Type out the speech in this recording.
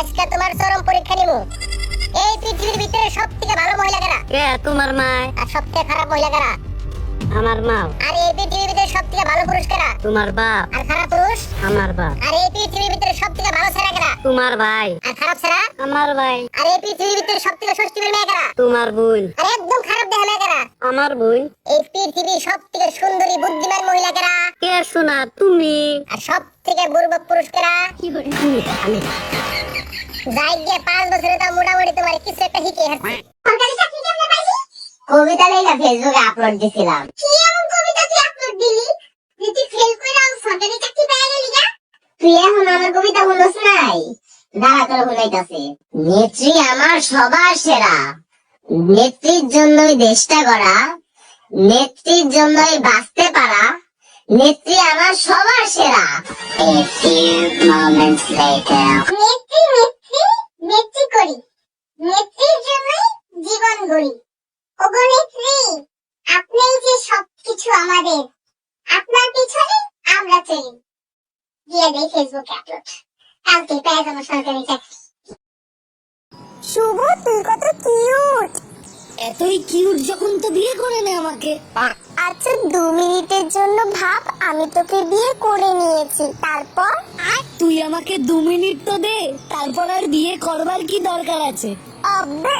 আজকে তোমার চরম পরীক্ষা নিব। এই পৃথিবীর ভিতরে সবথেকে ভালো মহিলা কারা? কে তোমার মা? আর সবথেকে খারাপ মহিলা কারা? আমার মা। আর এই পৃথিবীর ভিতরে সবথেকে ভালো পুরুষ কারা? তোমার বাপ। আর খারাপ পুরুষ? আমার বাপ। আর এই পৃথিবীর ভিতরে সবথেকে ভালো ছেলে কারা? তোমার ভাই। আর খারাপ ছেলে? আমার ভাই। আর এই পৃথিবীর ভিতরে সবথেকে ষষ্ঠীর মেয়ে কারা? তোমার বোন। আর একদম খারাপ দেখা মেয়ে কারা? আমার বোন। এই পৃথিবীর সবথেকে সুন্দরী বুদ্ধিমান মহিলা কারা? কে শোনা তুমি? আর সবথেকে বুর্বক পুরুষ কারা? আমি। যাই গিয়ে 5 বছরে তো মোটামুটি তোমার কিছু একটা শিখে আসছে। কবিতা লেখা ফেসবুকে আপলোড দিছিলাম। কি এমন কবিতা তুই আপলোড দিলি যে তুই ফেল কইরা সরকারি চাকরি পেয়ে গেলি না? তুই এখন আমার কবিতা শুনছ নাই? দাঁড়া তোর শুনাইতাছি। নেত্রী আমার সবার সেরা, নেত্রীর জন্যই দেশটা গড়া, নেত্রীর জন্যই বাঁচতে পারা, নেত্রী আমার সবার সেরা। A few moments later. নেত্রী নেত্রী নেত্রী করি, নেত্রীর জন্যই জীবন গড়ি। ওগো নেত্রী, আপনিই যে সবকিছু আমাদের, আপনার পিছনে আমরা চলি। দিয়ে দেই ফেসবুকে আপলোড, কালকে পেয়ে যাবো সরকারি চাকরি। শুভ, তুই কত কিউট। এতই কিউট যখন তো বিয়ে করে নে আমাকে। আচ্ছা 2 মিনিটের জন্য ভাব, আমি তোকে বিয়ে করে নিয়েছি, তারপর? তুই আমাকে 2 মিনিট তো দে, তারপর আর বিয়ে করবার কি দরকার আছে? আব্বে